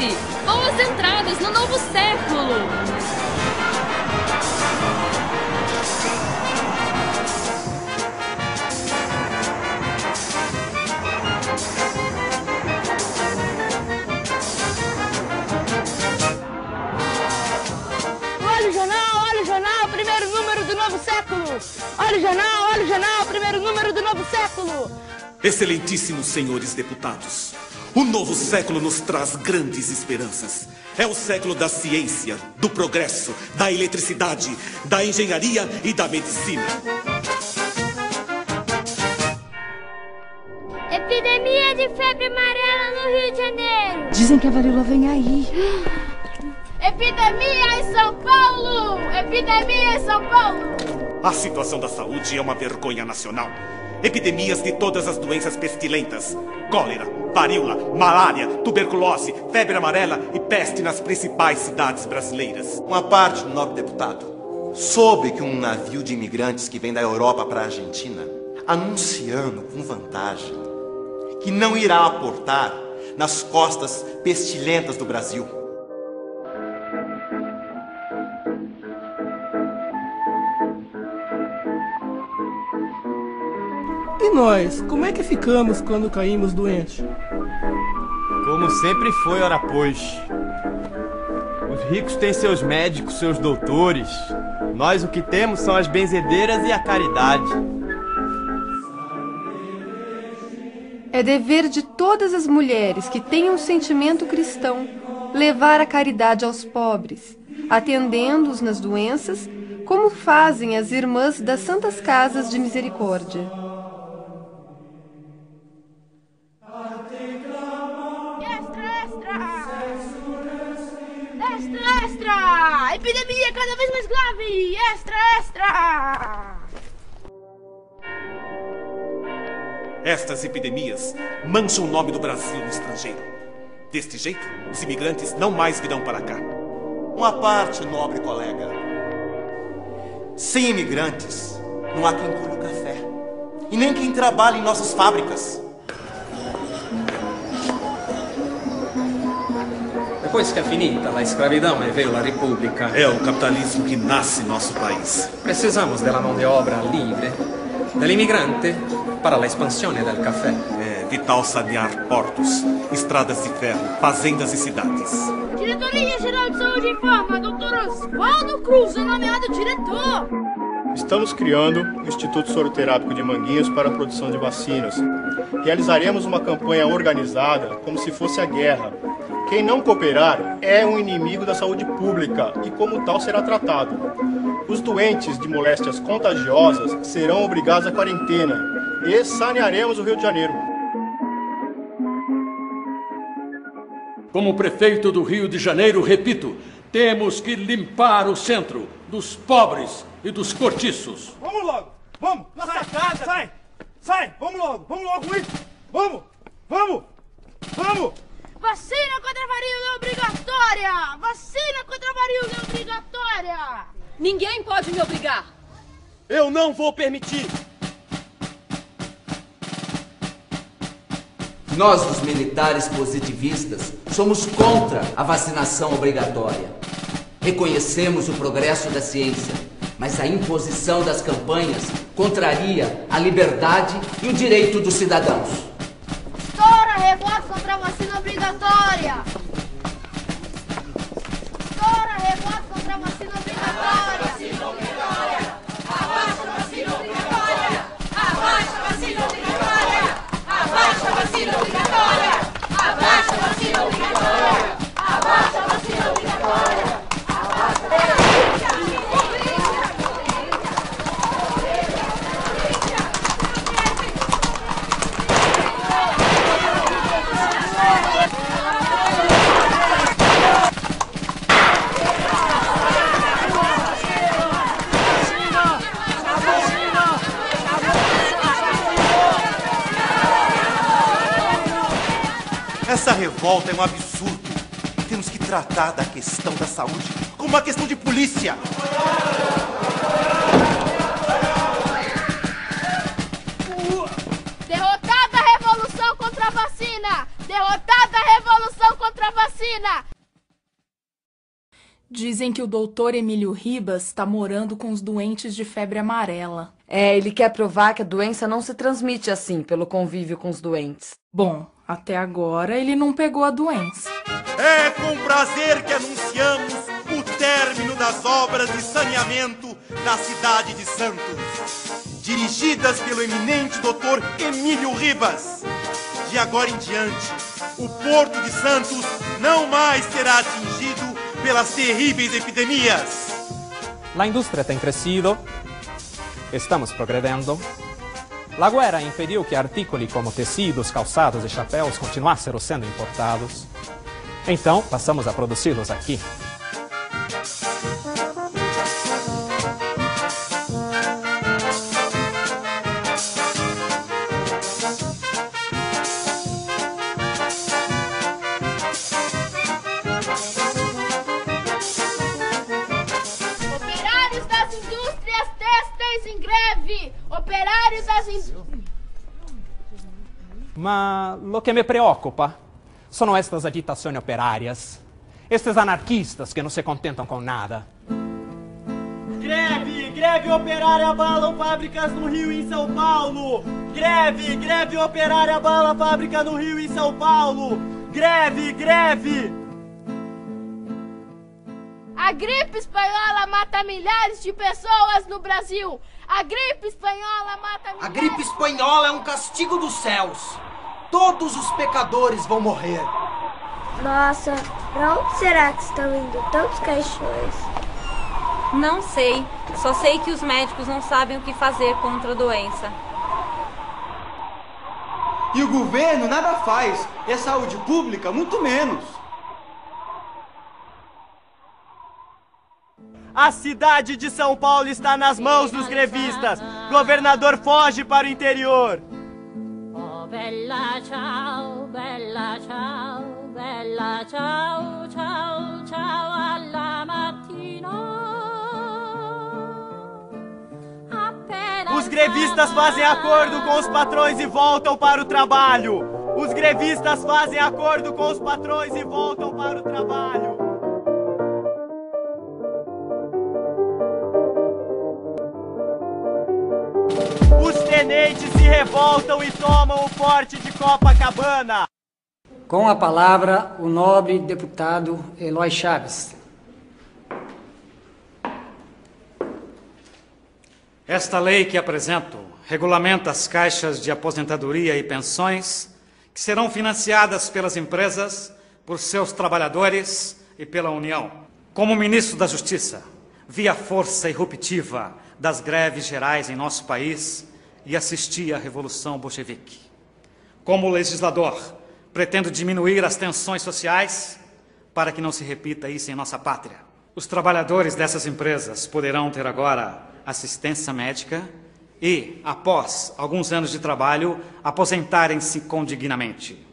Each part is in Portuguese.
Saúde! Boas entradas no novo século! Olha o jornal, primeiro número do novo século! Olha o jornal, primeiro número do novo século! Excelentíssimos senhores deputados, o novo século nos traz grandes esperanças. É o século da ciência, do progresso, da eletricidade, da engenharia e da medicina. Epidemia de febre amarela no Rio de Janeiro. Dizem que a varíola vem aí. Epidemia em São Paulo! Epidemia em São Paulo! A situação da saúde é uma vergonha nacional. Epidemias de todas as doenças pestilentas: cólera, varíola, malária, tuberculose, febre amarela e peste nas principais cidades brasileiras. Uma parte do nobre deputado soube que um navio de imigrantes que vem da Europa para a Argentina, anunciando com vantagem que não irá aportar nas costas pestilentas do Brasil. E nós, como é que ficamos quando caímos doentes? Como sempre foi, ora pois. Os ricos têm seus médicos, seus doutores. Nós o que temos são as benzedeiras e a caridade. É dever de todas as mulheres que tenham sentimento cristão levar a caridade aos pobres, atendendo-os nas doenças, como fazem as irmãs das Santas Casas de Misericórdia. Extra, extra! Epidemia cada vez mais grave! Extra, extra! Estas epidemias mancham o nome do Brasil no estrangeiro. Deste jeito, os imigrantes não mais virão para cá. Uma parte, nobre colega. Sem imigrantes, não há quem colhe o café. E nem quem trabalhe em nossas fábricas. Depois que é finita a escravidão e veio a república, É o capitalismo que nasce em nosso país. precisamos della mão de obra livre, dell'immigrante, para a expansão del café. É vital sanear portos, estradas de ferro, fazendas e cidades. Diretoria Geral de Saúde informa, doutor Oswaldo Cruz é nomeado diretor. Estamos criando o Instituto Soroterápico de Manguinhos para a produção de vacinas. Realizaremos uma campanha organizada como se fosse a guerra. Quem não cooperar é um inimigo da saúde pública e, como tal, será tratado. Os doentes de moléstias contagiosas serão obrigados à quarentena e sanearemos o Rio de Janeiro. Como prefeito do Rio de Janeiro, repito, temos que limpar o centro dos pobres e dos cortiços. Vamos logo! Vamos! Nossa casa! Sai! Sai! Vamos logo com isso! Vamos! Vamos! Vamos! Vacina contra a varíola obrigatória! Vacina contra a varíola obrigatória! Ninguém pode me obrigar! Eu não vou permitir! Nós, os militares positivistas, somos contra a vacinação obrigatória. Reconhecemos o progresso da ciência, mas a imposição das campanhas contraria a liberdade e o direito dos cidadãos. Estoura revoto contra a vacina obrigatória! Estoura revoto contra a vacina obrigatória! Abaixa a vacina obrigatória! Abaixa a vacina obrigatória! Abaixa a vacina obrigatória! Abaixa a vacina obrigatória! Abaixa a vacina obrigatória! Essa revolta é um absurdo. Temos que tratar da questão da saúde como uma questão de polícia. Derrotada a revolução contra a vacina! Derrotada a revolução contra a vacina! Dizem que o doutor Emílio Ribas está morando com os doentes de febre amarela. É, ele quer provar que a doença não se transmite assim, pelo convívio com os doentes. Bom, até agora ele não pegou a doença. É com prazer que anunciamos o término das obras de saneamento da cidade de Santos, dirigidas pelo eminente doutor Emílio Ribas. De agora em diante, o Porto de Santos não mais será atingido pelas terríveis epidemias. La industria tem crescido, estamos progredindo. La guerra impediu que artículos como tecidos, calçados e chapéus continuassem sendo importados. Então, passamos a produzi-los aqui. Operários das indústrias têxteis em greve! Operários das indústrias... Ma lo que me preocupa são estas agitações operárias, estes anarquistas que não se contentam com nada. Greve operária abalam fábricas no Rio e em São Paulo! Greve operária abala fábrica no Rio e em São Paulo! Greve! A gripe espanhola mata milhares de pessoas no Brasil! A gripe espanhola mata milhares... A gripe espanhola é um castigo dos céus! Todos os pecadores vão morrer! Nossa, pra onde será que estão indo tantos caixões? Não sei. Só sei que os médicos não sabem o que fazer contra a doença. E o governo nada faz. E a saúde pública, muito menos. A cidade de São Paulo está nas mãos dos grevistas. Governador foge para o interior. Oh, bella ciao, ciao, ciao, ciao alla mattina. Os grevistas fazem acordo com os patrões e voltam para o trabalho. Os grevistas fazem acordo com os patrões e voltam para o trabalho. Os tenentes se revoltam e tomam o forte de Copacabana. Com a palavra, o nobre deputado Eloy Chaves. Esta lei que apresento regulamenta as caixas de aposentadoria e pensões que serão financiadas pelas empresas, por seus trabalhadores e pela União. Como ministro da Justiça, vi a força irruptiva das greves gerais em nosso país e assisti à Revolução Bolchevique. Como legislador, pretendo diminuir as tensões sociais para que não se repita isso em nossa pátria. Os trabalhadores dessas empresas poderão ter agora assistência médica e, após alguns anos de trabalho, aposentarem-se dignamente.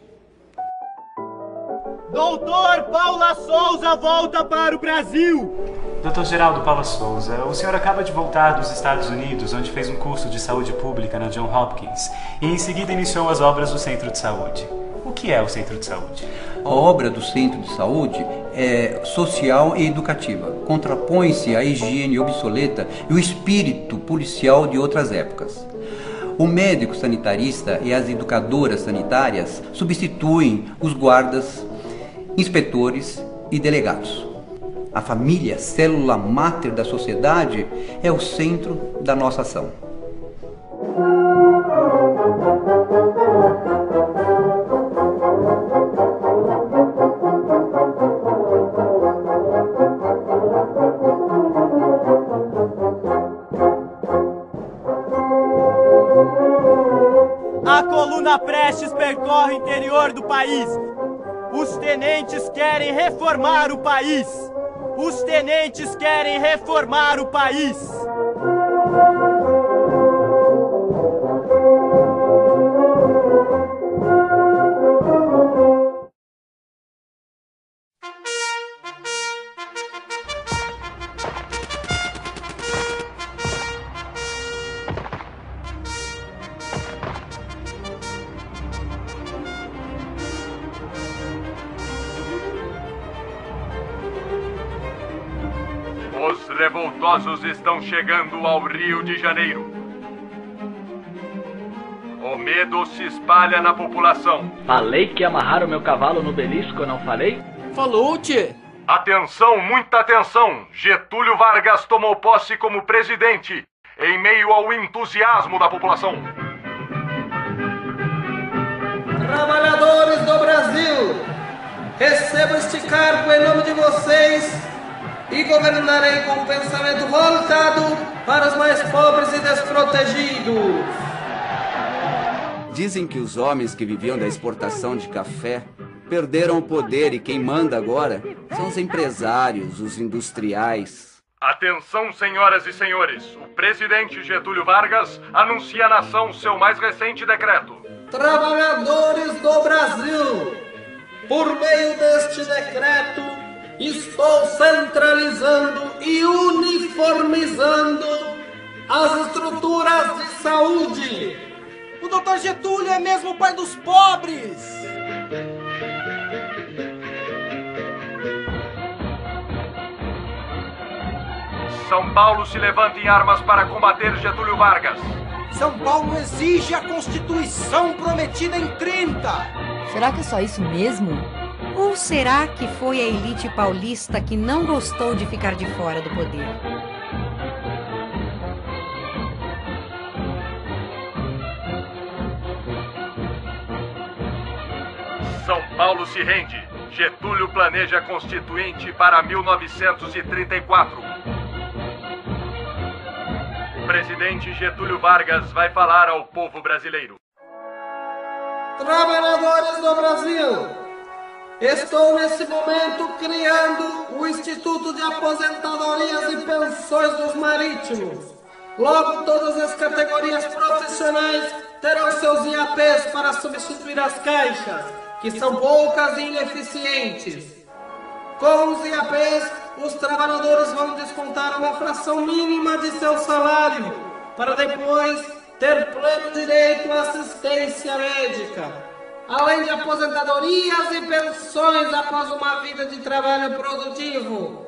Doutor Paula Souza volta para o Brasil! Dr. Geraldo Paula Souza, o senhor acaba de voltar dos Estados Unidos, onde fez um curso de saúde pública na John Hopkins e em seguida iniciou as obras do Centro de Saúde. O que é o Centro de Saúde? A obra do Centro de Saúde é social e educativa. Contrapõe-se à higiene obsoleta e o espírito policial de outras épocas. O médico sanitarista e as educadoras sanitárias substituem os guardas, inspetores e delegados. A família, célula máter da sociedade, é o centro da nossa ação. A coluna Prestes percorre o interior do país. Os tenentes querem reformar o país. Os tenentes querem reformar o país. presunçosos estão chegando ao Rio de Janeiro. O medo se espalha na população. Falei que amarraram meu cavalo no belisco, eu não falei? Falou, tchê. Atenção, muita atenção! Getúlio Vargas tomou posse como presidente, em meio ao entusiasmo da população. Trabalhadores do Brasil, recebo este cargo em nome de vocês e governarei com o pensamento voltado para os mais pobres e desprotegidos. Dizem que os homens que viviam da exportação de café perderam o poder e quem manda agora são os empresários, os industriais. Atenção, senhoras e senhores. O presidente Getúlio Vargas anuncia à nação seu mais recente decreto. Trabalhadores do Brasil, por meio deste decreto, estou centralizando e uniformizando as estruturas de saúde. O doutor Getúlio é mesmo o pai dos pobres. São Paulo se levanta em armas para combater Getúlio Vargas. São Paulo exige a Constituição prometida em 30. Será que é só isso mesmo? Ou será que foi a elite paulista que não gostou de ficar de fora do poder? São Paulo se rende. Getúlio planeja a Constituinte para 1934. O presidente Getúlio Vargas vai falar ao povo brasileiro. Trabalhadores do Brasil, estou nesse momento criando o Instituto de Aposentadorias e Pensões dos Marítimos. Logo, todas as categorias profissionais terão seus IAPs para substituir as caixas, que são poucas e ineficientes. Com os IAPs, os trabalhadores vão descontar uma fração mínima de seu salário, para depois ter pleno direito à assistência médica, além de aposentadorias e pensões após uma vida de trabalho produtivo.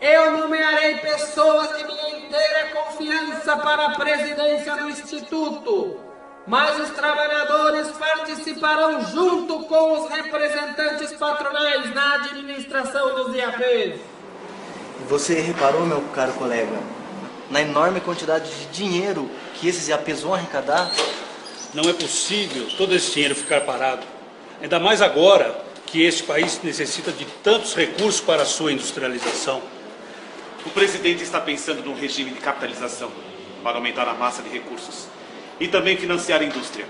Eu nomearei pessoas de minha inteira confiança para a presidência do Instituto, mas os trabalhadores participarão junto com os representantes patronais na administração dos IAPs. Você reparou, meu caro colega, na enorme quantidade de dinheiro que esses IAPs vão arrecadar? Não é possível todo esse dinheiro ficar parado. Ainda mais agora que este país necessita de tantos recursos para a sua industrialização. O presidente está pensando num regime de capitalização para aumentar a massa de recursos e também financiar a indústria.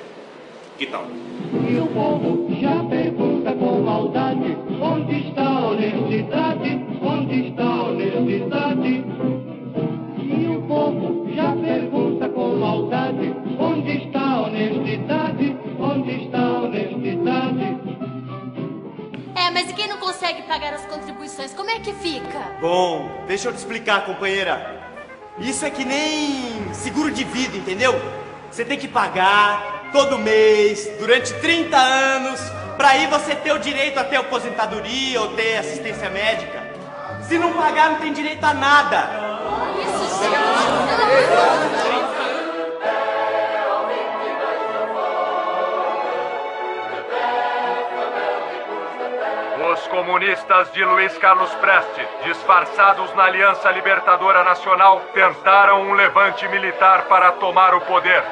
Que tal? E o povo já pergunta com maldade: onde está a honestidade? Onde está a honestidade? E o povo já pergunta com maldade: onde está a honestidade? Onde está a honestidade? Mas e quem não consegue pagar as contribuições, como é que fica? Bom, deixa eu te explicar, companheira. Isso é que nem seguro de vida, entendeu? Você tem que pagar todo mês, durante 30 anos, pra aí você ter o direito a ter aposentadoria ou ter assistência médica. Se não pagar, não tem direito a nada. Os comunistas de Luiz Carlos Prestes, disfarçados na Aliança Libertadora Nacional, tentaram um levante militar para tomar o poder.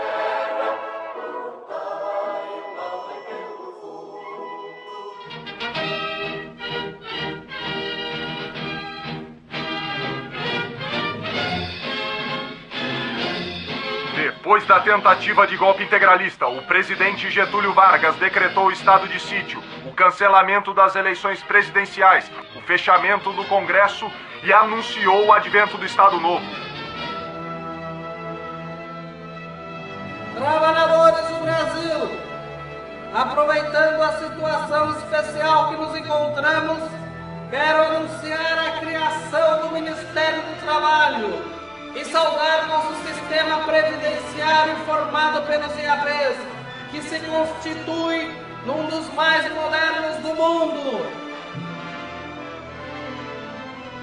Depois da tentativa de golpe integralista, o presidente Getúlio Vargas decretou o estado de sítio, o cancelamento das eleições presidenciais, o fechamento do Congresso e anunciou o advento do Estado Novo. Trabalhadores do Brasil, aproveitando a situação especial que nos encontramos, quero anunciar a criação do Ministério do Trabalho e saudar nosso sistema previdenciário formado pelos IAPs, que se constitui num dos mais modernos do mundo.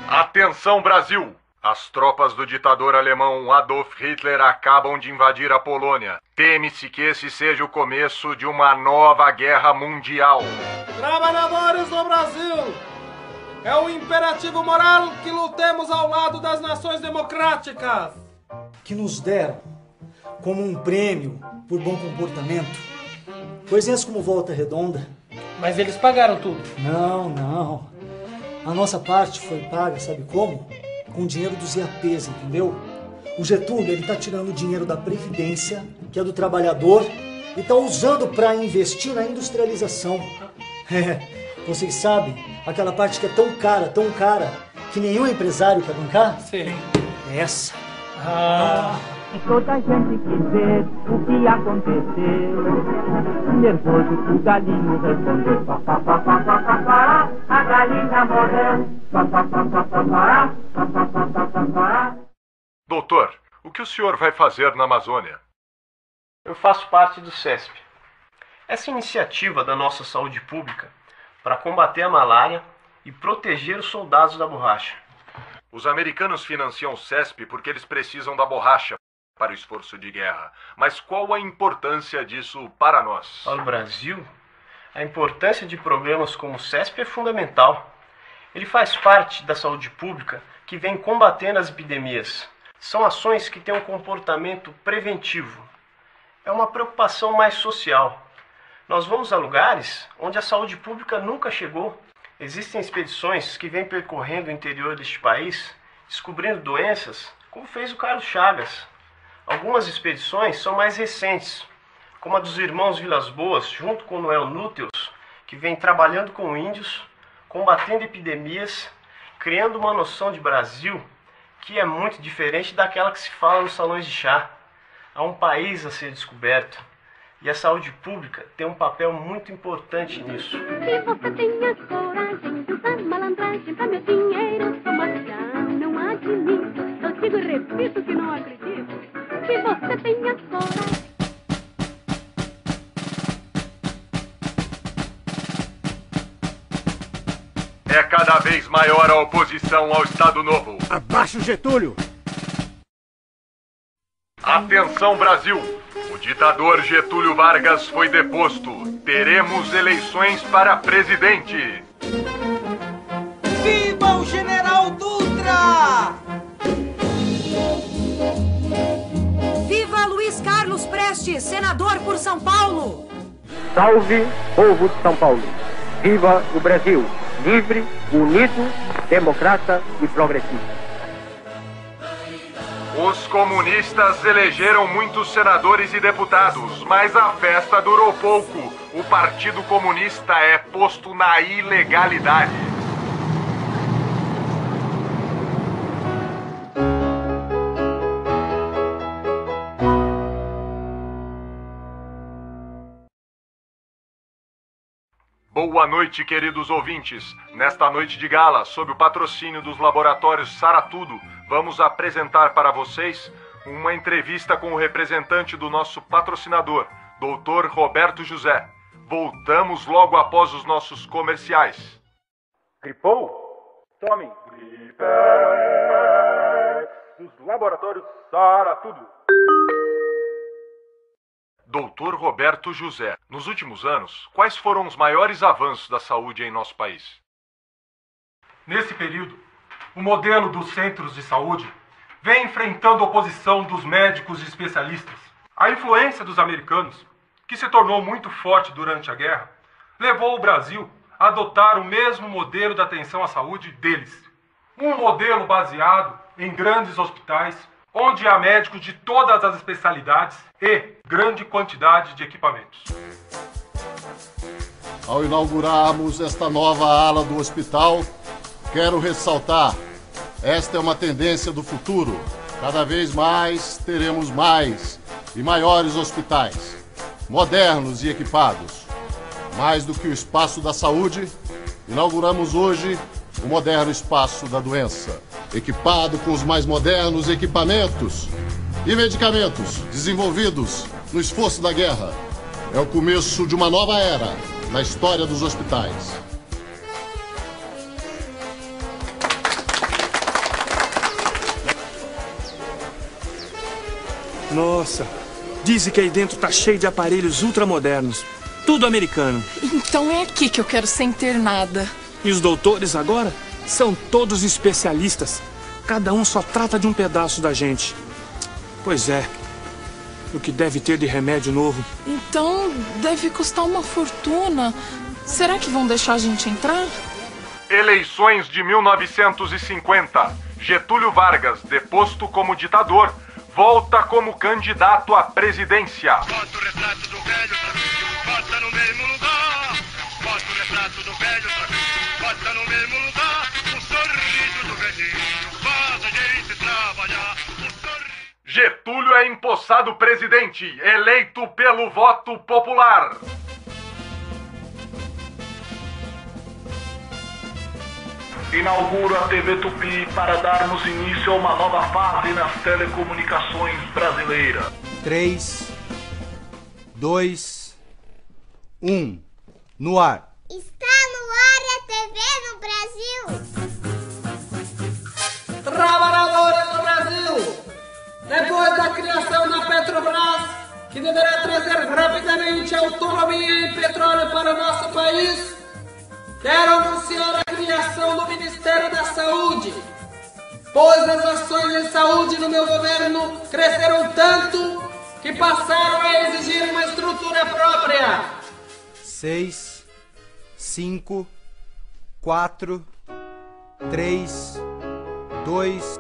Atenção, Brasil! As tropas do ditador alemão Adolf Hitler acabam de invadir a Polônia. Teme-se que esse seja o começo de uma nova guerra mundial. Trabalhadores do Brasil, é um imperativo moral que lutemos ao lado das nações democráticas. Que nos deram como um prêmio por bom comportamento coisinhas como Volta Redonda. Mas eles pagaram tudo. Não. A nossa parte foi paga, sabe como? Com o dinheiro dos IAPs, entendeu? O Getúlio, ele tá tirando o dinheiro da Previdência, que é do trabalhador, e tá usando para investir na industrialização. Vocês sabem, aquela parte que é tão cara, que nenhum empresário quer bancar? Sim. É essa. Se toda a gente quiser o que aconteceu, nervoso o galinho respondeu. A galinha morreu. Doutor, o que o senhor vai fazer na Amazônia? Eu faço parte do CESP. Essa iniciativa da nossa saúde pública para combater a malária e proteger os soldados da borracha. Os americanos financiam o CESP porque eles precisam da borracha para o esforço de guerra. Mas qual a importância disso para nós? Para o Brasil, a importância de programas como o CESP é fundamental. Ele faz parte da saúde pública que vem combatendo as epidemias. São ações que têm um comportamento preventivo. É uma preocupação mais social. Nós vamos a lugares onde a saúde pública nunca chegou. Existem expedições que vêm percorrendo o interior deste país, descobrindo doenças, como fez o Carlos Chagas. Algumas expedições são mais recentes, como a dos irmãos Vilas Boas, junto com Noel Núteus, que vem trabalhando com índios, combatendo epidemias, criando uma noção de Brasil que é muito diferente daquela que se fala nos salões de chá. Há um país a ser descoberto. E a saúde pública tem um papel muito importante nisso. Se você tem a coragem de usar malandragem pra meu dinheiro, mas já não admito. Eu digo e repito que não acredito. Se você tem a coragem. É cada vez maior a oposição ao Estado Novo. Abaixo Getúlio! Atenção, Brasil! O ditador Getúlio Vargas foi deposto. Teremos eleições para presidente. Viva o General Dutra! Viva Luiz Carlos Prestes, senador por São Paulo! Salve, povo de São Paulo! Viva o Brasil! Livre, unido, democrata e progressista. Os comunistas elegeram muitos senadores e deputados, mas a festa durou pouco. O Partido Comunista é posto na ilegalidade. Boa noite, queridos ouvintes. Nesta noite de gala, sob o patrocínio dos laboratórios Saratudo, vamos apresentar para vocês uma entrevista com o representante do nosso patrocinador, Dr. Roberto José. Voltamos logo após os nossos comerciais. Gripou? Tome Gripex dos laboratórios Saratudo. Doutor Roberto José, nos últimos anos, quais foram os maiores avanços da saúde em nosso país? Nesse período, o modelo dos centros de saúde vem enfrentando a oposição dos médicos e especialistas. A influência dos americanos, que se tornou muito forte durante a guerra, levou o Brasil a adotar o mesmo modelo de atenção à saúde deles. Um modelo baseado em grandes hospitais, onde há médicos de todas as especialidades e grande quantidade de equipamentos. Ao inaugurarmos esta nova ala do hospital, quero ressaltar, esta é uma tendência do futuro. Cada vez mais teremos mais e maiores hospitais, modernos e equipados. Mais do que o espaço da saúde, inauguramos hoje o moderno espaço da doença, equipado com os mais modernos equipamentos e medicamentos desenvolvidos no esforço da guerra. É o começo de uma nova era na história dos hospitais. Nossa, dizem que aí dentro tá cheio de aparelhos ultramodernos. Tudo americano. Então é aqui que eu quero ser internada. E os doutores agora são todos especialistas. Cada um só trata de um pedaço da gente. Pois é. O que deve ter de remédio novo. Então deve custar uma fortuna. Será que vão deixar a gente entrar? Eleições de 1950. Getúlio Vargas, deposto como ditador, volta como candidato à presidência. Bota o retrato do velho outra vez, bota no mesmo lugar. Bota o retrato do velho outra vez, bota no mesmo lugar. O sorriso do velhinho faz a gente trabalhar. Getúlio é empossado presidente, eleito pelo voto popular. Inauguro a TV Tupi para darmos início a uma nova fase nas telecomunicações brasileiras. 3, 2, 1, no ar. Está no ar a TV no Brasil. Trabalhadores do Brasil, depois da criação da Petrobras, que deverá trazer rapidamente autonomia em petróleo para o nosso país, quero anunciar a criação do Ministério da Saúde, pois as ações em saúde no meu governo cresceram tanto que passaram a exigir uma estrutura própria. 6, 5, 4, 3, 2...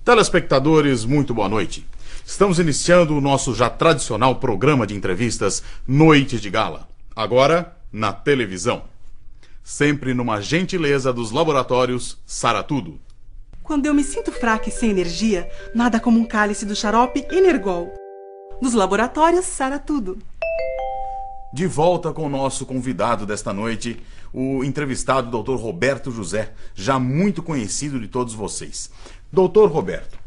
Telespectadores, muito boa noite. Estamos iniciando o nosso já tradicional programa de entrevistas Noite de Gala. Agora, na televisão. Sempre numa gentileza dos laboratórios Sara Tudo. Quando eu me sinto fraca e sem energia, nada como um cálice do xarope Energol. Nos laboratórios Sara Tudo. De volta com o nosso convidado desta noite, o entrevistado Dr. Roberto José, já muito conhecido de todos vocês. Dr. Roberto,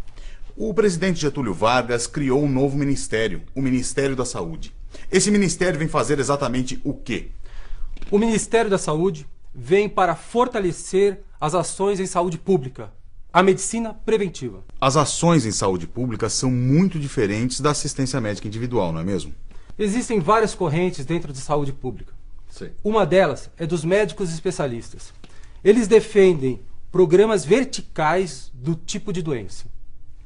o presidente Getúlio Vargas criou um novo ministério, o Ministério da Saúde. Esse ministério vem fazer exatamente o quê? O Ministério da Saúde vem para fortalecer as ações em saúde pública, a medicina preventiva. As ações em saúde pública são muito diferentes da assistência médica individual, não é mesmo? Existem várias correntes dentro de saúde pública. Sim. Uma delas é dos médicos especialistas. Eles defendem programas verticais do tipo de doença.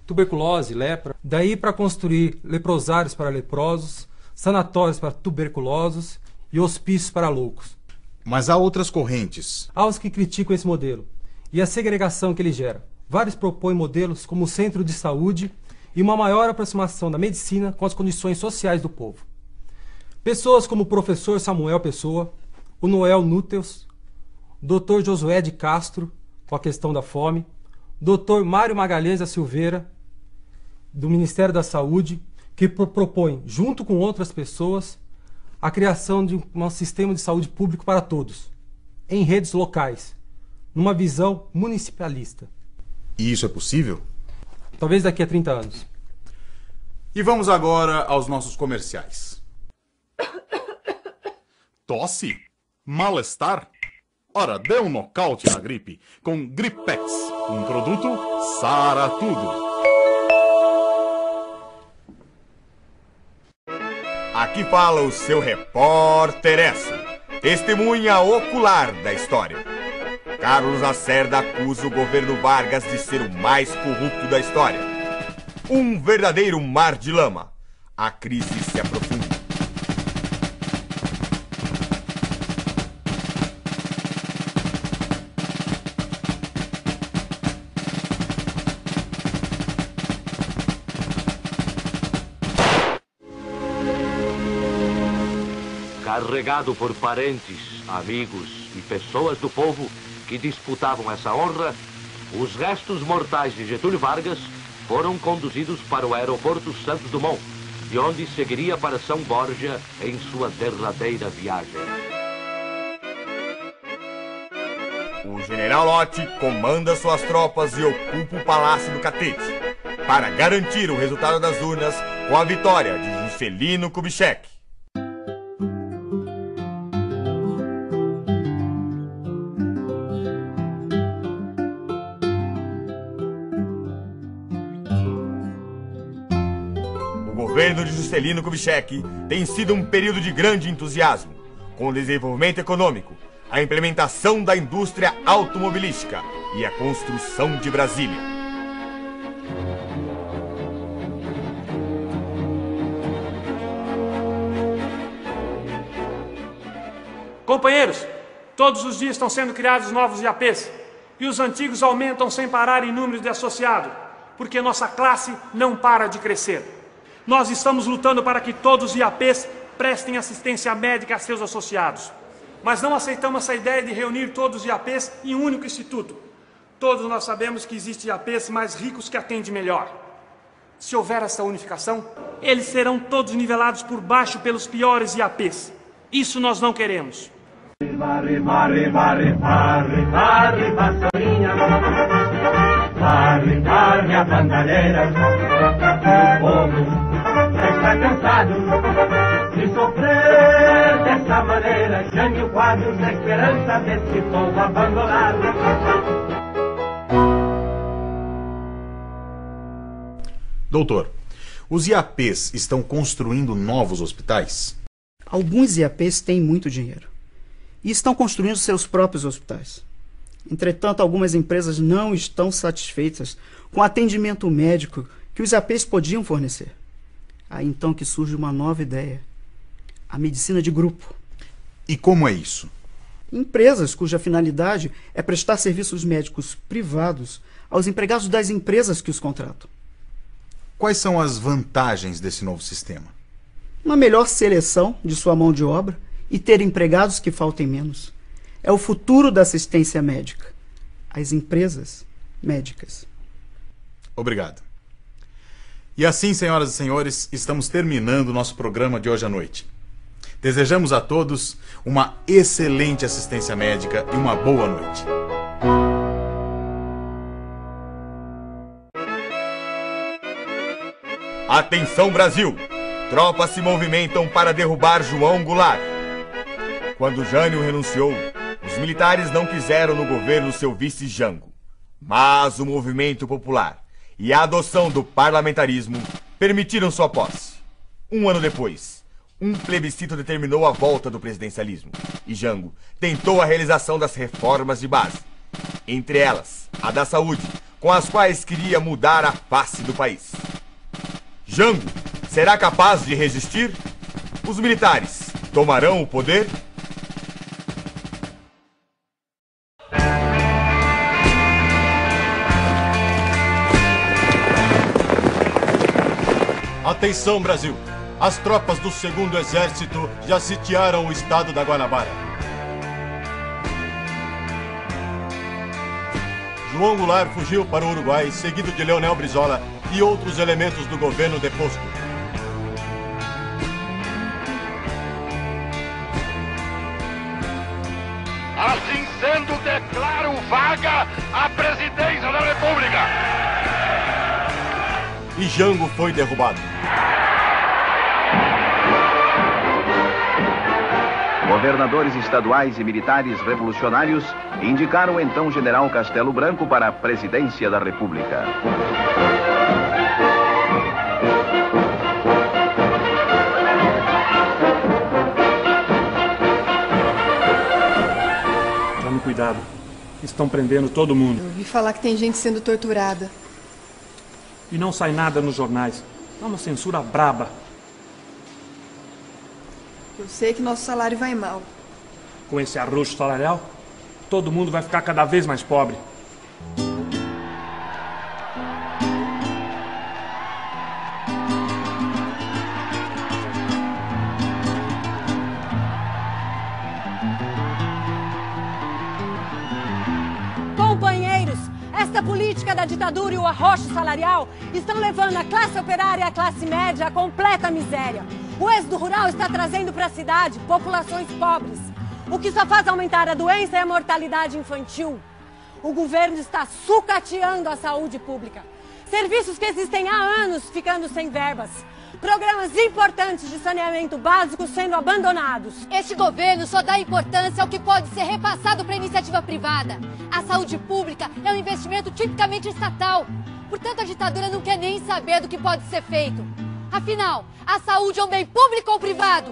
Tuberculose, lepra. Daí para construir leprosários para leprosos, sanatórios para tuberculosos e hospícios para loucos. Mas há outras correntes. Há os que criticam esse modelo e a segregação que ele gera. Vários propõem modelos como o centro de saúde e uma maior aproximação da medicina com as condições sociais do povo. Pessoas como o professor Samuel Pessoa, o Noel Núteus, o Dr. Josué de Castro, com a questão da fome, Dr. Mário Magalhães da Silveira, do Ministério da Saúde, que propõe, junto com outras pessoas, a criação de um sistema de saúde público para todos, em redes locais, numa visão municipalista. E isso é possível? Talvez daqui a 30 anos. E vamos agora aos nossos comerciais. Tosse? Mal-estar? Ora, dê um nocaute na gripe com Gripex, um produto Sara Tudo. Aqui fala o seu repórter S, testemunha ocular da história. Carlos Lacerda acusa o governo Vargas de ser o mais corrupto da história. Um verdadeiro mar de lama. A crise se aprofunda. Carregado por parentes, amigos e pessoas do povo que disputavam essa honra, os restos mortais de Getúlio Vargas foram conduzidos para o aeroporto Santos Dumont, de onde seguiria para São Borja em sua derradeira viagem. O general Lott comanda suas tropas e ocupa o Palácio do Catete para garantir o resultado das urnas com a vitória de Juscelino Kubitschek. governo de Juscelino Kubitschek tem sido um período de grande entusiasmo, com o desenvolvimento econômico, a implementação da indústria automobilística e a construção de Brasília. Companheiros, todos os dias estão sendo criados novos IAPs e os antigos aumentam sem parar em números de associados, porque nossa classe não para de crescer. Nós estamos lutando para que todos os IAPs prestem assistência médica a seus associados. Mas não aceitamos essa ideia de reunir todos os IAPs em um único instituto. Todos nós sabemos que existem IAPs mais ricos que atendem melhor. Se houver essa unificação, eles serão todos nivelados por baixo pelos piores IAPs. Isso nós não queremos. Varre, varre, varre, varre, varre, vassourinha. Varre, varre a bandalheira. O povo já está cansado de sofrer dessa maneira. Jânio Quadros, a esperança desse povo abandonado. Doutor, os IAPs estão construindo novos hospitais? Alguns IAPs têm muito dinheiro e estão construindo seus próprios hospitais. Entretanto, algumas empresas não estão satisfeitas com o atendimento médico que os IAPs podiam fornecer. Aí então que surge uma nova ideia: a medicina de grupo. E como é isso? Empresas cuja finalidade é prestar serviços médicos privados aos empregados das empresas que os contratam. Quais são as vantagens desse novo sistema? Uma melhor seleção de sua mão de obra e ter empregados que faltem menos. É o futuro da assistência médica. As empresas médicas. Obrigado. E assim, senhoras e senhores, estamos terminando o nosso programa de hoje à noite. Desejamos a todos uma excelente assistência médica e uma boa noite. Atenção, Brasil! Tropas se movimentam para derrubar João Goulart. Quando Jânio renunciou, os militares não quiseram no governo seu vice Jango. Mas o movimento popular e a adoção do parlamentarismo permitiram sua posse. Um ano depois, um plebiscito determinou a volta do presidencialismo e Jango tentou a realização das reformas de base, entre elas a da saúde, com as quais queria mudar a face do país. Jango será capaz de resistir? Os militares tomarão o poder? Atenção, Brasil! As tropas do 2º Exército já sitiaram o estado da Guanabara. João Goulart fugiu para o Uruguai, seguido de Leonel Brizola e outros elementos do governo deposto. Assim sendo, declaro vaga a presidência da República. E Jango foi derrubado. Governadores estaduais e militares revolucionários indicaram o então general Castelo Branco para a presidência da República. Tome cuidado. Estão prendendo todo mundo. Eu ouvi falar que tem gente sendo torturada. E não sai nada nos jornais. É uma censura braba. Eu sei que nosso salário vai mal. Com esse arroxo salarial, todo mundo vai ficar cada vez mais pobre. Companheiros, esta política da ditadura e o arroxo salarial estão levando a classe operária e a classe média à completa miséria. O êxodo rural está trazendo para a cidade populações pobres, o que só faz aumentar a doença e a mortalidade infantil. O governo está sucateando a saúde pública. Serviços que existem há anos ficando sem verbas. Programas importantes de saneamento básico sendo abandonados. Este governo só dá importância ao que pode ser repassado para a iniciativa privada. A saúde pública é um investimento tipicamente estatal. Portanto, a ditadura não quer nem saber do que pode ser feito. Afinal, a saúde é um bem público ou privado?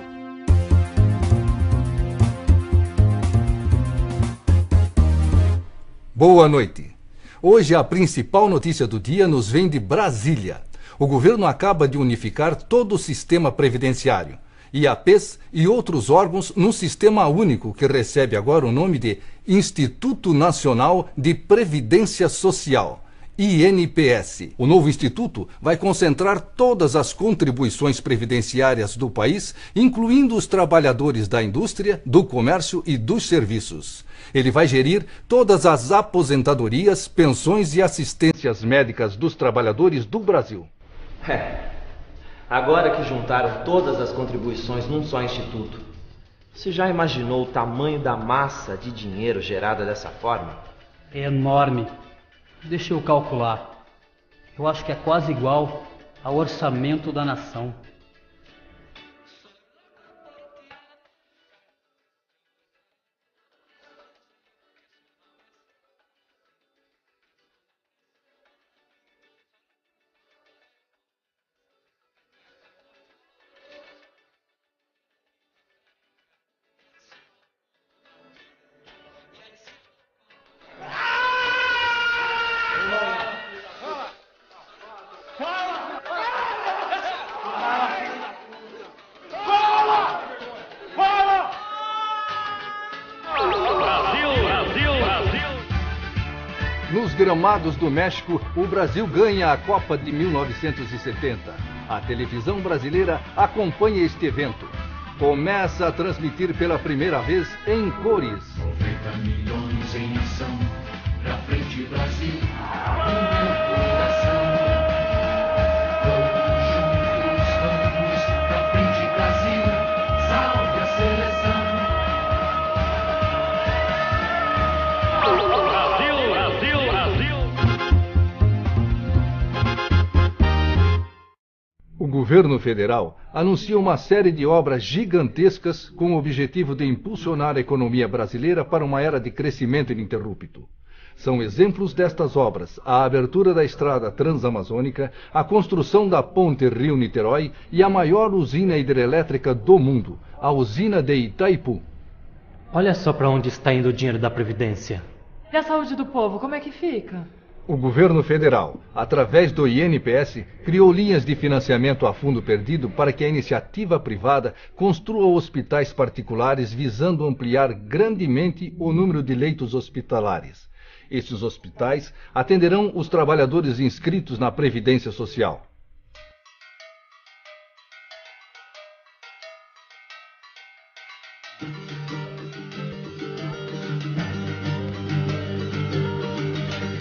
Boa noite. Hoje a principal notícia do dia nos vem de Brasília. O governo acaba de unificar todo o sistema previdenciário, IAPs e outros órgãos num sistema único que recebe agora o nome de Instituto Nacional de Previdência Social, INPS. O novo instituto vai concentrar todas as contribuições previdenciárias do país, incluindo os trabalhadores da indústria, do comércio e dos serviços. Ele vai gerir todas as aposentadorias, pensões e assistências médicas dos trabalhadores do Brasil. Agora que juntaram todas as contribuições num só instituto, você já imaginou o tamanho da massa de dinheiro gerada dessa forma? É enorme. Deixa eu calcular. Eu acho que é quase igual ao orçamento da nação. Nos gramados do México, o Brasil ganha a Copa de 1970. A televisão brasileira acompanha este evento. Começa a transmitir pela primeira vez em cores. 90 milhões em ação, pra frente Brasil, meu coração. Vamos juntos, vamos, pra frente Brasil, salve a seleção. Brasil, Brasil, Brasil. O governo federal anuncia uma série de obras gigantescas com o objetivo de impulsionar a economia brasileira para uma era de crescimento ininterrupto. São exemplos destas obras a abertura da estrada transamazônica, a construção da ponte Rio-Niterói e a maior usina hidrelétrica do mundo, a usina de Itaipu. Olha só para onde está indo o dinheiro da Previdência. E a saúde do povo, como é que fica? O governo federal, através do INPS, criou linhas de financiamento a fundo perdido para que a iniciativa privada construa hospitais particulares visando ampliar grandemente o número de leitos hospitalares. Estes hospitais atenderão os trabalhadores inscritos na Previdência Social.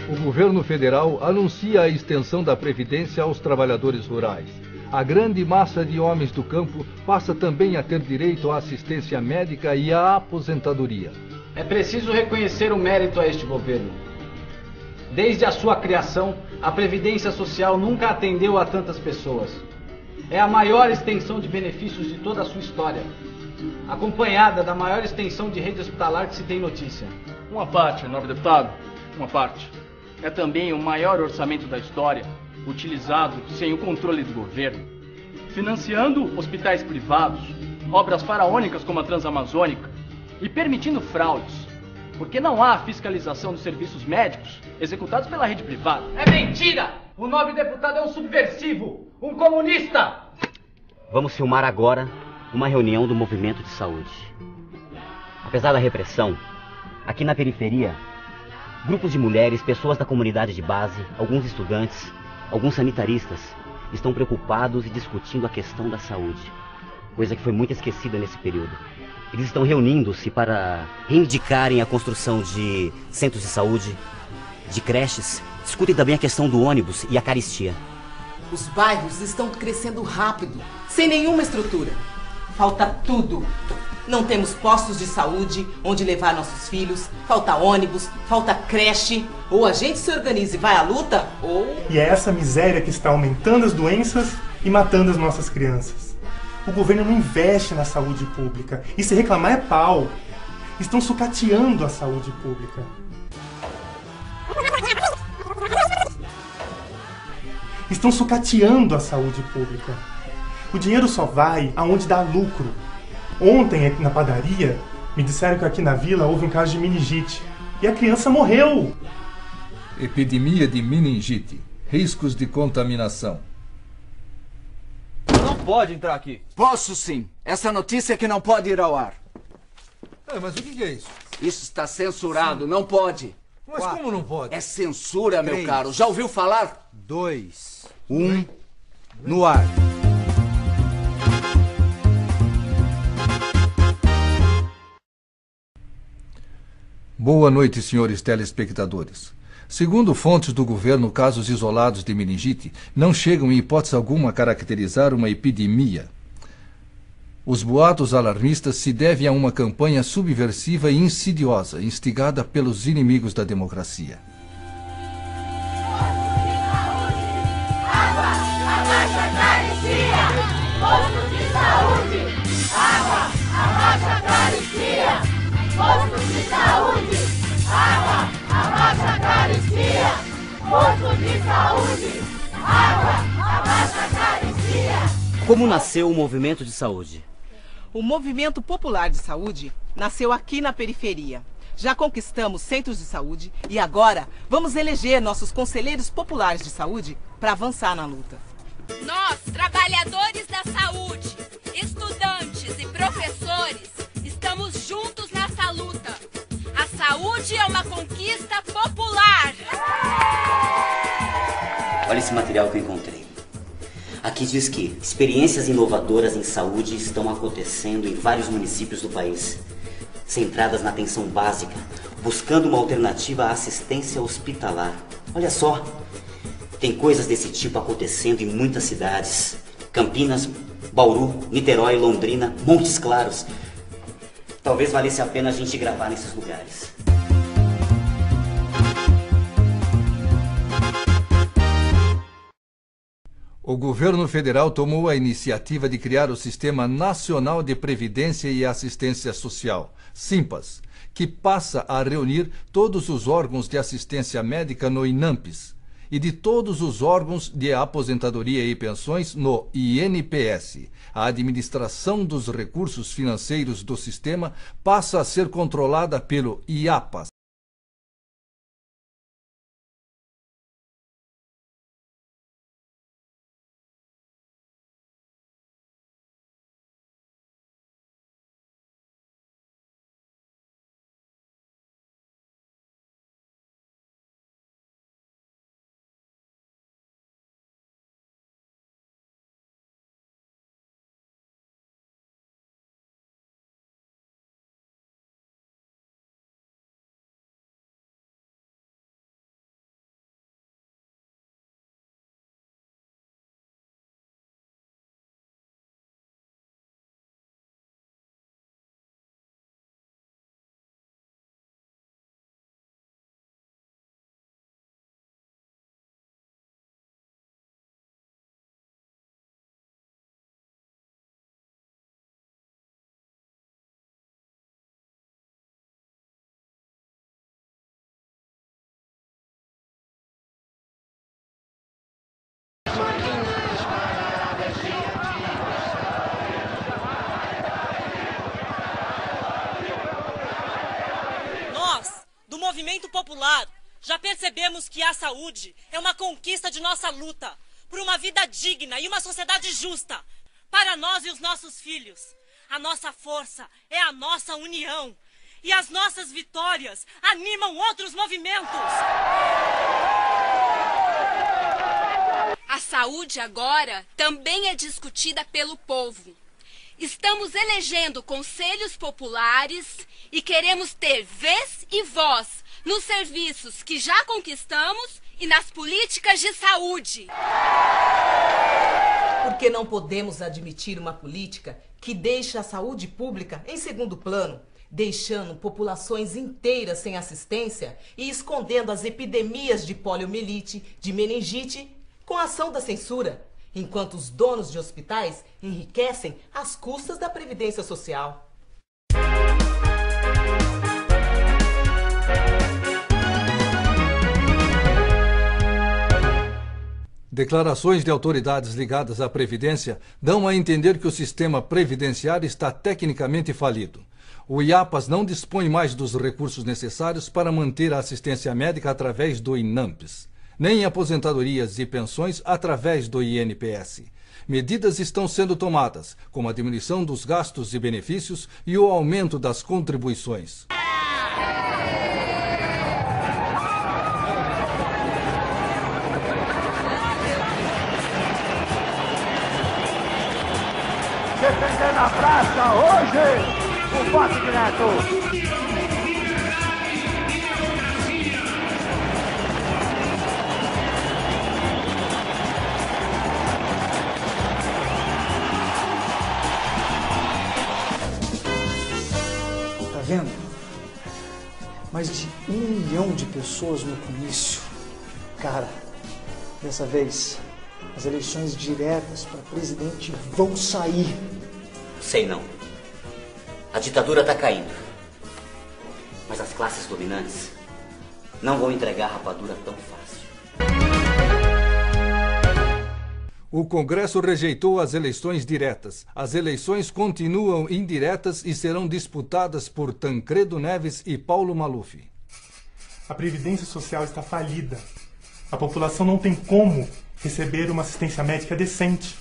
O governo federal anuncia a extensão da Previdência aos trabalhadores rurais. A grande massa de homens do campo passa também a ter direito à assistência médica e à aposentadoria. É preciso reconhecer o mérito a este governo. Desde a sua criação, a Previdência Social nunca atendeu a tantas pessoas. É a maior extensão de benefícios de toda a sua história, acompanhada da maior extensão de rede hospitalar que se tem notícia. Uma parte, nobre deputado, uma parte. É também o maior orçamento da história, utilizado sem o controle do governo, financiando hospitais privados, obras faraônicas como a Transamazônica e permitindo fraudes, porque não há fiscalização dos serviços médicos executados pela rede privada. É mentira! O nobre deputado é um subversivo, um comunista! Vamos filmar agora uma reunião do movimento de saúde. Apesar da repressão, aqui na periferia, grupos de mulheres, pessoas da comunidade de base, alguns estudantes, alguns sanitaristas estão preocupados e discutindo a questão da saúde, coisa que foi muito esquecida nesse período. Eles estão reunindo-se para reivindicarem a construção de centros de saúde, de creches, discutem também a questão do ônibus e a caristia. Os bairros estão crescendo rápido, sem nenhuma estrutura. Falta tudo. Não temos postos de saúde onde levar nossos filhos, falta ônibus, falta creche. Ou a gente se organiza e vai à luta, ou... E é essa miséria que está aumentando as doenças e matando as nossas crianças. O governo não investe na saúde pública. E se reclamar é pau. Estão sucateando a saúde pública. Estão sucateando a saúde pública. O dinheiro só vai aonde dá lucro. Ontem, na padaria, me disseram que aqui na vila houve um caso de meningite. E a criança morreu. Epidemia de meningite. Riscos de contaminação. Não pode entrar aqui. Posso sim. Essa notícia é que não pode ir ao ar. Mas o que é isso? Isso está censurado, não pode. Mas como não pode? É censura, meu 3, caro. Já ouviu falar? 2, 1, no ar. Boa noite, senhores telespectadores. Segundo fontes do governo, casos isolados de meningite não chegam em hipótese alguma a caracterizar uma epidemia. Os boatos alarmistas se devem a uma campanha subversiva e insidiosa, instigada pelos inimigos da democracia. Água, abaixa a carestia, posto de saúde. Água, abaixa a carestia, posto de saúde. Água, abaixa a carestia, posto de saúde. Água, abaixa a carestia. Como nasceu o movimento de saúde? O Movimento Popular de Saúde nasceu aqui na periferia. Já conquistamos centros de saúde e agora vamos eleger nossos conselheiros populares de saúde para avançar na luta. Nós, trabalhadores da saúde, estudantes e professores, estamos juntos nessa luta. A saúde é uma conquista popular. Olha esse material que eu encontrei. Aqui diz que experiências inovadoras em saúde estão acontecendo em vários municípios do país, centradas na atenção básica, buscando uma alternativa à assistência hospitalar. Olha só, tem coisas desse tipo acontecendo em muitas cidades. Campinas, Bauru, Niterói, Londrina, Montes Claros. Talvez valesse a pena a gente gravar nesses lugares. O governo federal tomou a iniciativa de criar o Sistema Nacional de Previdência e Assistência Social, SINPAS, que passa a reunir todos os órgãos de assistência médica no INAMPES e de todos os órgãos de aposentadoria e pensões no INPS. A administração dos recursos financeiros do sistema passa a ser controlada pelo IAPAS. Nós, do Movimento Popular, já percebemos que a saúde é uma conquista de nossa luta por uma vida digna e uma sociedade justa para nós e os nossos filhos. A nossa força é a nossa união e as nossas vitórias animam outros movimentos. A saúde agora também é discutida pelo povo. Estamos elegendo conselhos populares e queremos ter vez e voz nos serviços que já conquistamos e nas políticas de saúde. Porque não podemos admitir uma política que deixa a saúde pública em segundo plano, deixando populações inteiras sem assistência e escondendo as epidemias de poliomielite, de meningite, com a ação da censura, enquanto os donos de hospitais enriquecem às custas da Previdência Social. Declarações de autoridades ligadas à Previdência dão a entender que o sistema previdenciário está tecnicamente falido. O IAPAS não dispõe mais dos recursos necessários para manter a assistência médica através do INAMPS, nem aposentadorias e pensões através do INPS. Medidas estão sendo tomadas, como a diminuição dos gastos e benefícios e o aumento das contribuições. Defender na praça hoje, o voto direto. Tá vendo? Mais de 1 milhão de pessoas no comício. Cara, dessa vez, as eleições diretas para presidente vão sair. Sei não. A ditadura está caindo. Mas as classes dominantes não vão entregar rapadura tão fácil. O Congresso rejeitou as eleições diretas. As eleições continuam indiretas e serão disputadas por Tancredo Neves e Paulo Maluf. A Previdência Social está falida. A população não tem como receber uma assistência médica decente.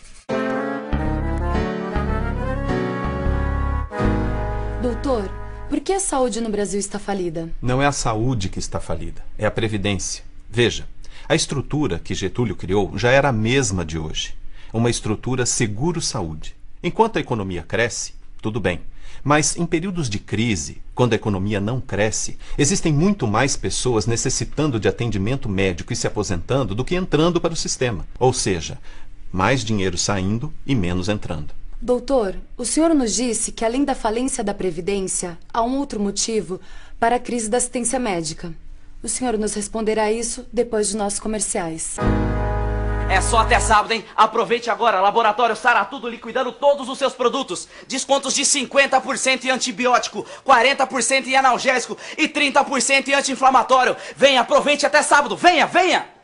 Doutor, por que a saúde no Brasil está falida? Não é a saúde que está falida, é a Previdência. Veja, a estrutura que Getúlio criou já era a mesma de hoje. Uma estrutura seguro-saúde. Enquanto a economia cresce, tudo bem. Mas em períodos de crise, quando a economia não cresce, existem muito mais pessoas necessitando de atendimento médico e se aposentando do que entrando para o sistema. Ou seja, mais dinheiro saindo e menos entrando. Doutor, o senhor nos disse que além da falência da Previdência, há um outro motivo para a crise da assistência médica. O senhor nos responderá isso depois de nossos comerciais. É só até sábado, hein? Aproveite agora. Laboratório Sara Tudo liquidando todos os seus produtos. Descontos de 50% em antibiótico, 40% em analgésico e 30% em anti-inflamatório. Venha, aproveite até sábado. Venha, venha!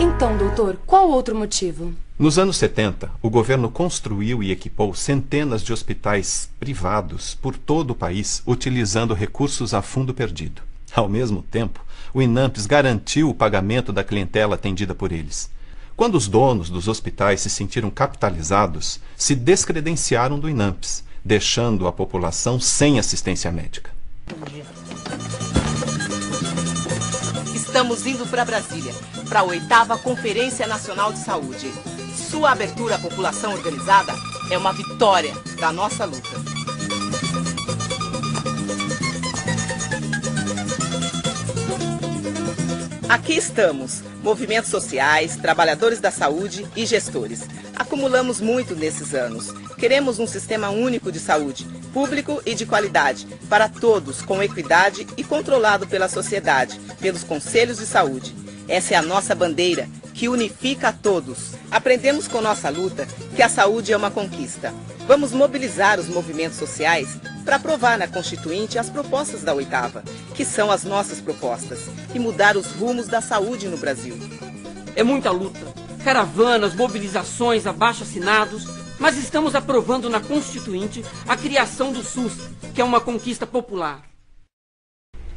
Então, doutor, qual outro motivo? Nos anos 70, o governo construiu e equipou centenas de hospitais privados por todo o país, utilizando recursos a fundo perdido. Ao mesmo tempo, o INAMPS garantiu o pagamento da clientela atendida por eles. Quando os donos dos hospitais se sentiram capitalizados, se descredenciaram do INAMPS, deixando a população sem assistência médica. Estamos indo para Brasília, para a 8ª Conferência Nacional de Saúde. Sua abertura à população organizada é uma vitória da nossa luta. Aqui estamos, movimentos sociais, trabalhadores da saúde e gestores. Acumulamos muito nesses anos. Queremos um sistema único de saúde, público e de qualidade, para todos, com equidade e controlado pela sociedade, pelos conselhos de saúde. Essa é a nossa bandeira, que unifica a todos. Aprendemos com nossa luta que a saúde é uma conquista. Vamos mobilizar os movimentos sociais para aprovar na Constituinte as propostas da 8ª, que são as nossas propostas, e mudar os rumos da saúde no Brasil. É muita luta, caravanas, mobilizações, abaixo-assinados, mas estamos aprovando na Constituinte a criação do SUS, que é uma conquista popular.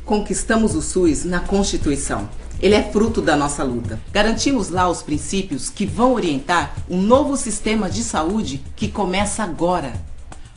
Conquistamos o SUS na Constituição. Ele é fruto da nossa luta. Garantimos lá os princípios que vão orientar um novo sistema de saúde que começa agora.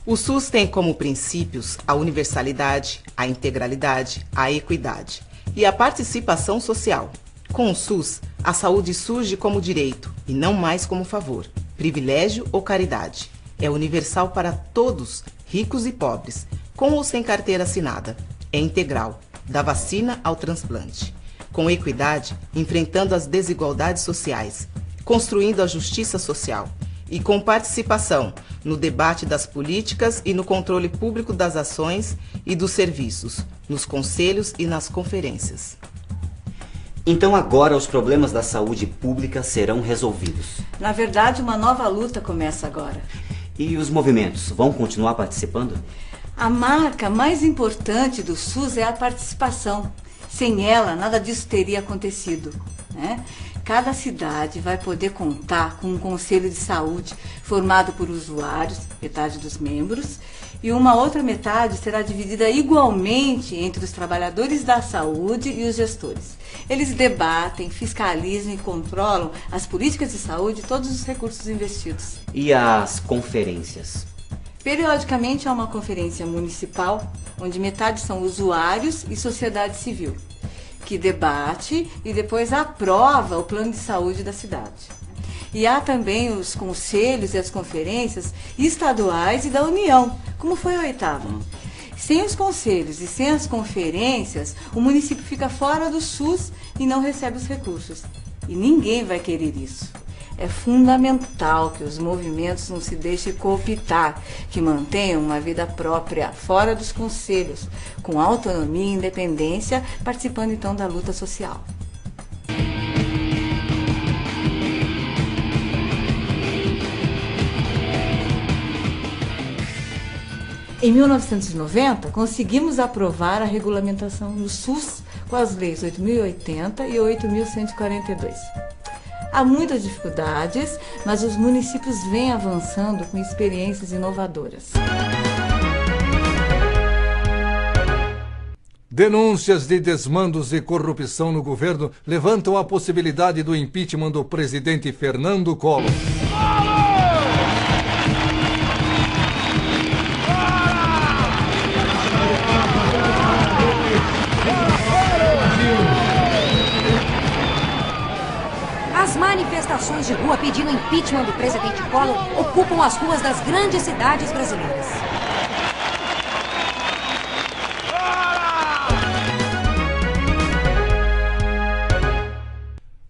O SUS tem como princípios a universalidade, a integralidade, a equidade e a participação social. Com o SUS, a saúde surge como direito e não mais como favor, privilégio ou caridade. É universal para todos, ricos e pobres, com ou sem carteira assinada. É integral, da vacina ao transplante. Com equidade, enfrentando as desigualdades sociais, construindo a justiça social. E com participação no debate das políticas e no controle público das ações e dos serviços, nos conselhos e nas conferências. Então agora os problemas da saúde pública serão resolvidos. Na verdade, uma nova luta começa agora. E os movimentos vão continuar participando? A marca mais importante do SUS é a participação. Sem ela, nada disso teria acontecido, né? Cada cidade vai poder contar com um conselho de saúde formado por usuários, metade dos membros, e uma outra metade será dividida igualmente entre os trabalhadores da saúde e os gestores. Eles debatem, fiscalizam e controlam as políticas de saúde e todos os recursos investidos. E as conferências? Periodicamente há uma conferência municipal, onde metade são usuários e sociedade civil, que debate e depois aprova o plano de saúde da cidade. E há também os conselhos e as conferências estaduais e da União, como foi a 8ª. Sem os conselhos e sem as conferências, o município fica fora do SUS e não recebe os recursos. E ninguém vai querer isso. É fundamental que os movimentos não se deixem cooptar, que mantenham uma vida própria fora dos conselhos, com autonomia e independência, participando então da luta social. Em 1990, conseguimos aprovar a regulamentação do SUS com as leis 8.080 e 8.142. Há muitas dificuldades, mas os municípios vêm avançando com experiências inovadoras. Denúncias de desmandos e corrupção no governo levantam a possibilidade do impeachment do presidente Fernando Collor. As manifestações de rua pedindo impeachment do presidente Collor ocupam as ruas das grandes cidades brasileiras.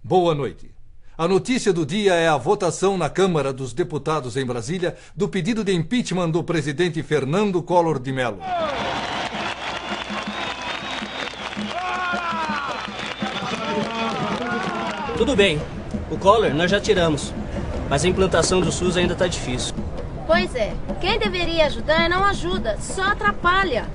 Boa noite. A notícia do dia é a votação na Câmara dos Deputados em Brasília do pedido de impeachment do presidente Fernando Collor de Mello. Tudo bem, o Collor nós já tiramos, mas a implantação do SUS ainda está difícil. Pois é, quem deveria ajudar não ajuda, só atrapalha.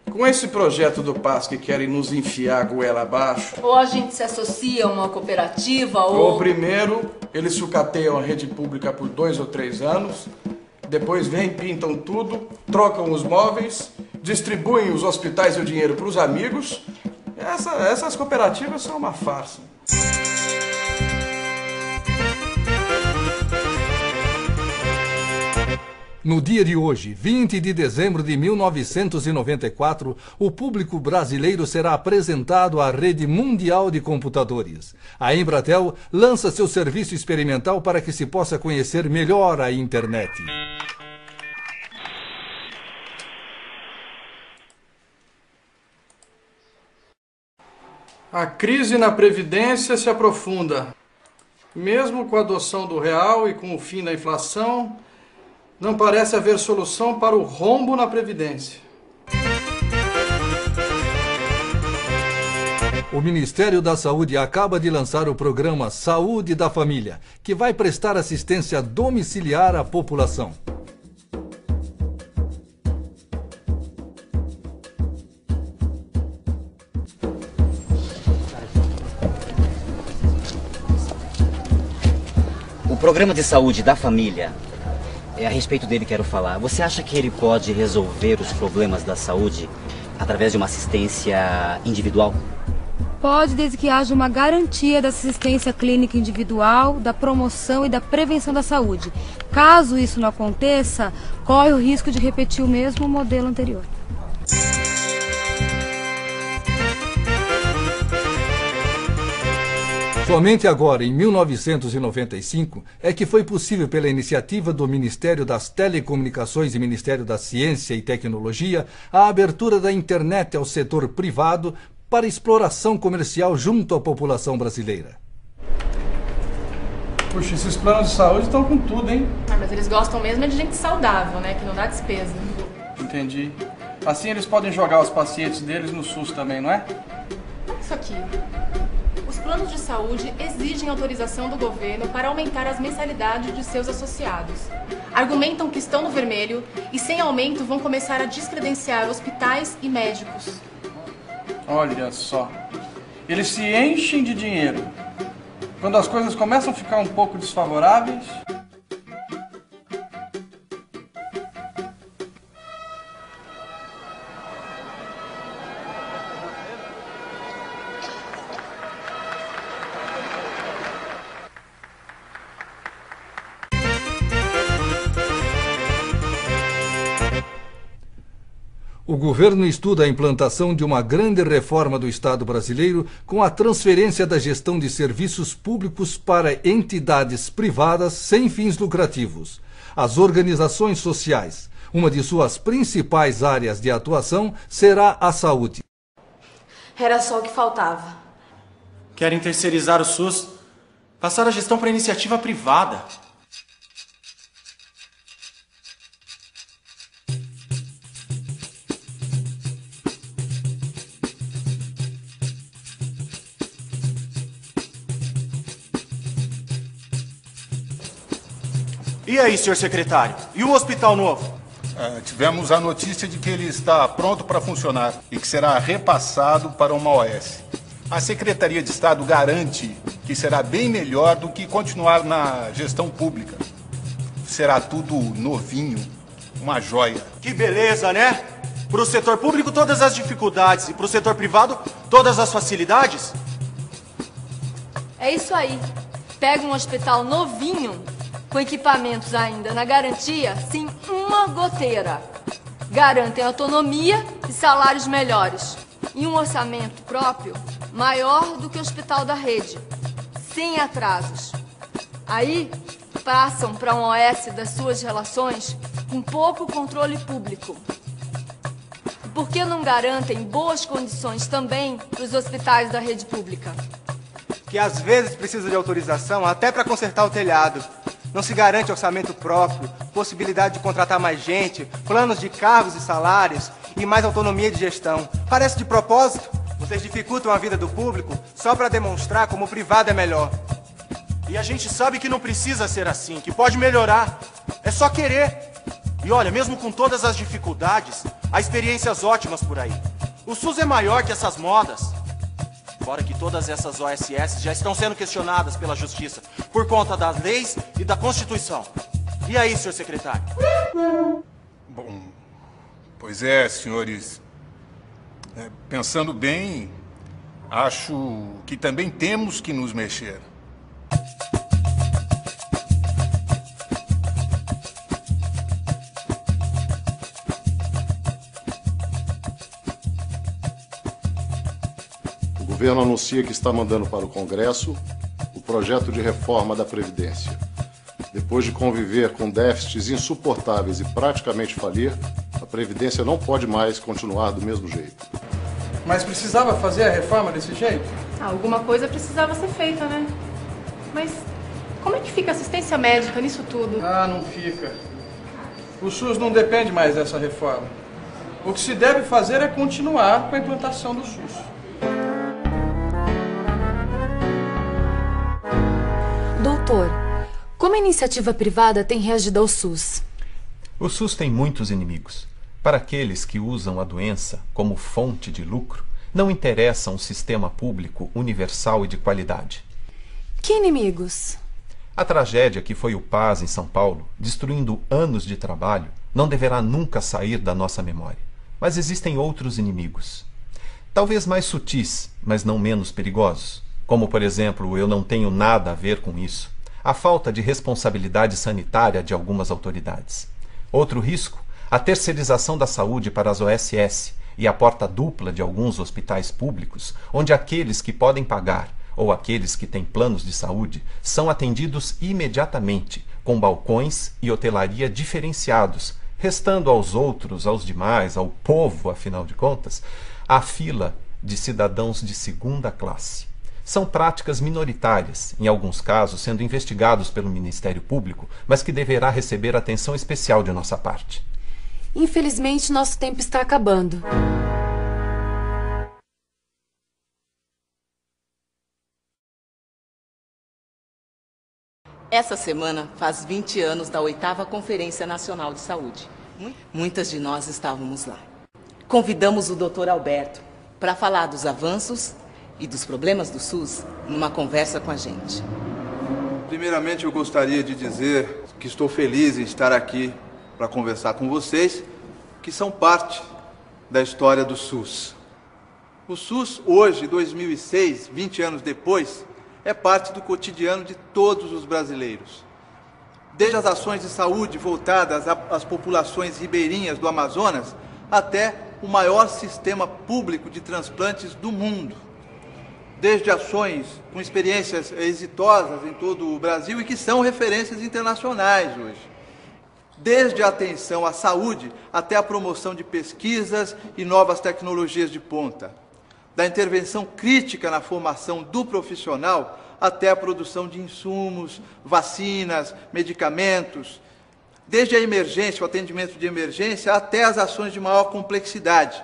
Com esse projeto do PAS que querem nos enfiar a goela abaixo... Ou a gente se associa a uma cooperativa ou primeiro, eles sucateiam a rede pública por 2 ou 3 anos, depois vêm, pintam tudo, trocam os móveis, distribuem os hospitais e o dinheiro para os amigos. Essas cooperativas são uma farsa. No dia de hoje, 20 de dezembro de 1994, o público brasileiro será apresentado à rede mundial de computadores. A Embratel lança seu serviço experimental para que se possa conhecer melhor a internet. A crise na Previdência se aprofunda. Mesmo com a adoção do real e com o fim da inflação, não parece haver solução para o rombo na Previdência. O Ministério da Saúde acaba de lançar o programa Saúde da Família, que vai prestar assistência domiciliar à população. O programa de saúde da família, é a respeito dele que quero falar. Você acha que ele pode resolver os problemas da saúde através de uma assistência individual? Pode, desde que haja uma garantia da assistência clínica individual, da promoção e da prevenção da saúde. Caso isso não aconteça, corre o risco de repetir o mesmo modelo anterior. Somente agora, em 1995, é que foi possível, pela iniciativa do Ministério das Telecomunicações e Ministério da Ciência e Tecnologia, a abertura da internet ao setor privado para exploração comercial junto à população brasileira. Puxa, esses planos de saúde estão com tudo, hein? Mas eles gostam mesmo de gente saudável, né? Que não dá despesa. Entendi. Assim eles podem jogar os pacientes deles no SUS também, não é? Isso aqui. Os planos de saúde exigem autorização do governo para aumentar as mensalidades de seus associados. Argumentam que estão no vermelho e, sem aumento, vão começar a descredenciar hospitais e médicos. Olha só, eles se enchem de dinheiro. Quando as coisas começam a ficar um pouco desfavoráveis... O governo estuda a implantação de uma grande reforma do Estado brasileiro com a transferência da gestão de serviços públicos para entidades privadas sem fins lucrativos. As organizações sociais, uma de suas principais áreas de atuação, será a saúde. Era só o que faltava. Querem terceirizar o SUS, passar a gestão para iniciativa privada. E aí, senhor secretário? E o hospital novo? Tivemos a notícia de que ele está pronto para funcionar e que será repassado para uma OS. A Secretaria de Estado garante que será bem melhor do que continuar na gestão pública. Será tudo novinho, uma joia. Que beleza, né? Para o setor público, todas as dificuldades, e para o setor privado, todas as facilidades? É isso aí. Pega um hospital novinho, com equipamentos ainda na garantia, sem uma goteira. Garantem autonomia e salários melhores. E um orçamento próprio maior do que o hospital da rede, sem atrasos. Aí, passam para um OS das suas relações com pouco controle público. E por que não garantem boas condições também para os hospitais da rede pública? Que às vezes precisa de autorização até para consertar o telhado. Não se garante orçamento próprio, possibilidade de contratar mais gente, planos de cargos e salários e mais autonomia de gestão. Parece de propósito. Vocês dificultam a vida do público só para demonstrar como o privado é melhor. E a gente sabe que não precisa ser assim, que pode melhorar. É só querer. E olha, mesmo com todas as dificuldades, há experiências ótimas por aí. O SUS é maior que essas modas. Fora que todas essas OSS já estão sendo questionadas pela Justiça por conta das leis e da Constituição. E aí, senhor secretário? Bom, pois é, senhores. Pensando bem, acho que também temos que nos mexer. O governo anuncia que está mandando para o Congresso o projeto de reforma da Previdência. Depois de conviver com déficits insuportáveis e praticamente falir, a Previdência não pode mais continuar do mesmo jeito. Mas precisava fazer a reforma desse jeito? Alguma coisa precisava ser feita, né? Mas como é que fica a assistência médica nisso tudo? Não fica. O SUS não depende mais dessa reforma. O que se deve fazer é continuar com a implantação do SUS. Doutor, como a iniciativa privada tem reagido ao SUS? O SUS tem muitos inimigos. Para aqueles que usam a doença como fonte de lucro, não interessa um sistema público universal e de qualidade. Que inimigos? A tragédia que foi o PAS em São Paulo, destruindo anos de trabalho, não deverá nunca sair da nossa memória. Mas existem outros inimigos. Talvez mais sutis, mas não menos perigosos. Como, por exemplo, eu não tenho nada a ver com isso. A falta de responsabilidade sanitária de algumas autoridades. Outro risco, a terceirização da saúde para as OSS e a porta dupla de alguns hospitais públicos, onde aqueles que podem pagar ou aqueles que têm planos de saúde são atendidos imediatamente, com balcões e hotelaria diferenciados, restando aos outros, aos demais, ao povo, afinal de contas, a fila de cidadãos de segunda classe. São práticas minoritárias, em alguns casos sendo investigados pelo Ministério Público, mas que deverá receber atenção especial de nossa parte. Infelizmente, nosso tempo está acabando. Essa semana faz 20 anos da 8ª Conferência Nacional de Saúde. Muitas de nós estávamos lá. Convidamos o Dr. Alberto para falar dos avanços e dos problemas do SUS numa conversa com a gente. Primeiramente, eu gostaria de dizer que estou feliz em estar aqui para conversar com vocês, que são parte da história do SUS. O SUS, hoje, 2006, 20 anos depois, é parte do cotidiano de todos os brasileiros. Desde as ações de saúde voltadas às populações ribeirinhas do Amazonas, até o maior sistema público de transplantes do mundo. Desde ações com experiências exitosas em todo o Brasil e que são referências internacionais hoje. Desde a atenção à saúde até a promoção de pesquisas e novas tecnologias de ponta. Da intervenção crítica na formação do profissional até a produção de insumos, vacinas, medicamentos. Desde a emergência, o atendimento de emergência, até as ações de maior complexidade,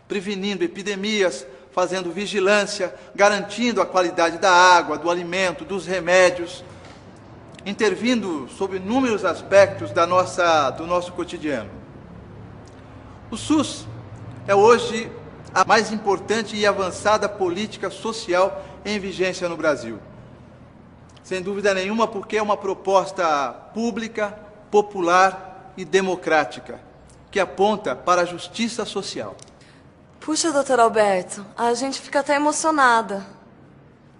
prevenindo epidemias, fazendo vigilância, garantindo a qualidade da água, do alimento, dos remédios, intervindo sobre inúmeros aspectos do nosso cotidiano. O SUS é hoje a mais importante e avançada política social em vigência no Brasil. Sem dúvida nenhuma, porque é uma proposta pública, popular e democrática, que aponta para a justiça social. Puxa, doutor Alberto, a gente fica até emocionada.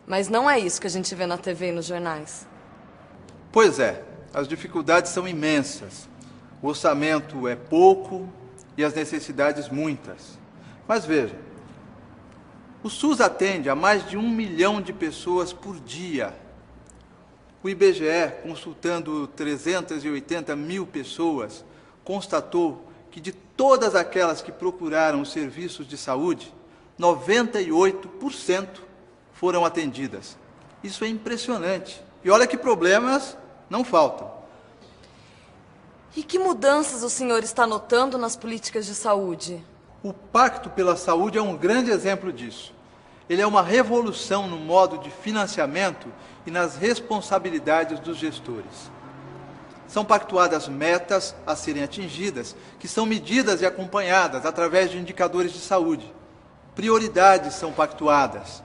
Mas não é isso que a gente vê na TV e nos jornais. Pois é, as dificuldades são imensas. O orçamento é pouco e as necessidades muitas. Mas veja, o SUS atende a mais de 1 milhão de pessoas por dia. O IBGE, consultando 380 mil pessoas, constatou que de todas aquelas que procuraram os serviços de saúde, 98% foram atendidas. Isso é impressionante. E olha que problemas não faltam. E que mudanças o senhor está notando nas políticas de saúde? O Pacto pela Saúde é um grande exemplo disso. Ele é uma revolução no modo de financiamento e nas responsabilidades dos gestores. São pactuadas metas a serem atingidas, que são medidas e acompanhadas através de indicadores de saúde. Prioridades são pactuadas.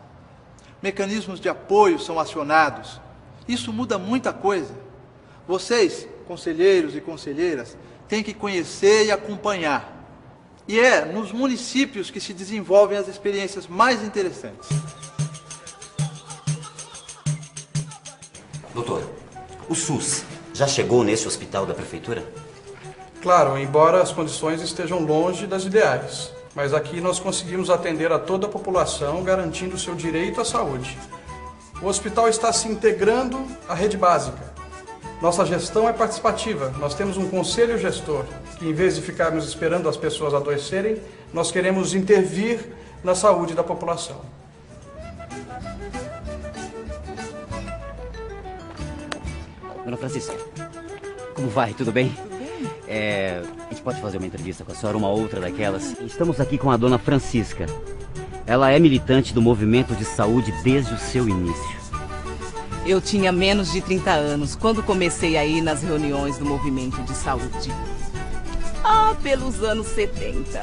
Mecanismos de apoio são acionados. Isso muda muita coisa. Vocês, conselheiros e conselheiras, têm que conhecer e acompanhar. E é nos municípios que se desenvolvem as experiências mais interessantes. Doutor, o SUS já chegou nesse hospital da prefeitura? Claro, embora as condições estejam longe das ideais. Mas aqui nós conseguimos atender a toda a população, garantindo o seu direito à saúde. O hospital está se integrando à rede básica. Nossa gestão é participativa. Nós temos um conselho gestor, que em vez de ficarmos esperando as pessoas adoecerem, nós queremos intervir na saúde da população. Dona Francisca, como vai? Tudo bem? A gente pode fazer uma entrevista com a senhora, uma outra daquelas? Estamos aqui com a Dona Francisca. Ela é militante do movimento de saúde desde o seu início. Eu tinha menos de 30 anos quando comecei a ir nas reuniões do movimento de saúde. Pelos anos 70.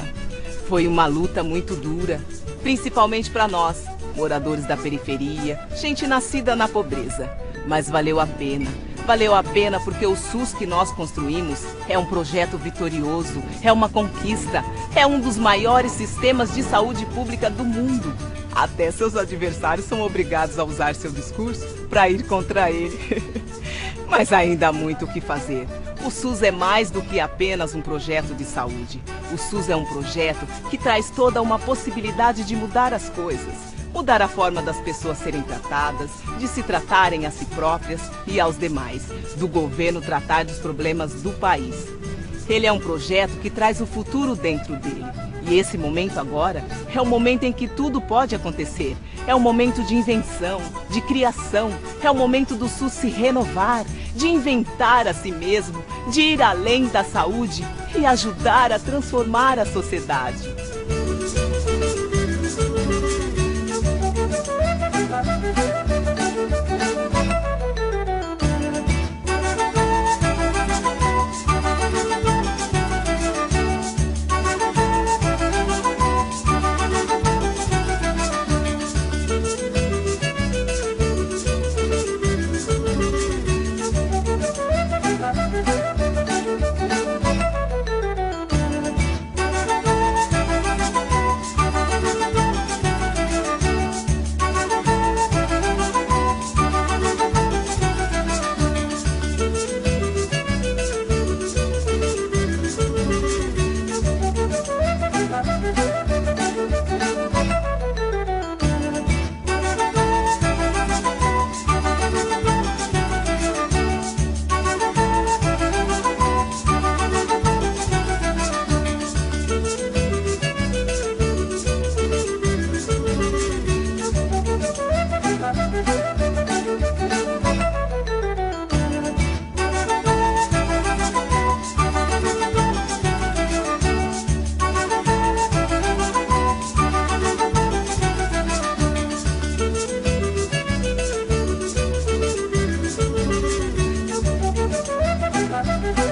Foi uma luta muito dura, principalmente para nós, moradores da periferia, gente nascida na pobreza. Mas valeu a pena. Valeu a pena porque o SUS que nós construímos é um projeto vitorioso, é uma conquista, é um dos maiores sistemas de saúde pública do mundo. Até seus adversários são obrigados a usar seu discurso para ir contra ele. Mas ainda há muito o que fazer. O SUS é mais do que apenas um projeto de saúde. O SUS é um projeto que traz toda uma possibilidade de mudar as coisas. Mudar a forma das pessoas serem tratadas, de se tratarem a si próprias e aos demais, do governo tratar dos problemas do país. Ele é um projeto que traz o futuro dentro dele. E esse momento agora é o momento em que tudo pode acontecer. É o momento de invenção, de criação. É o momento do SUS se renovar, de inventar a si mesmo, de ir além da saúde e ajudar a transformar a sociedade. Música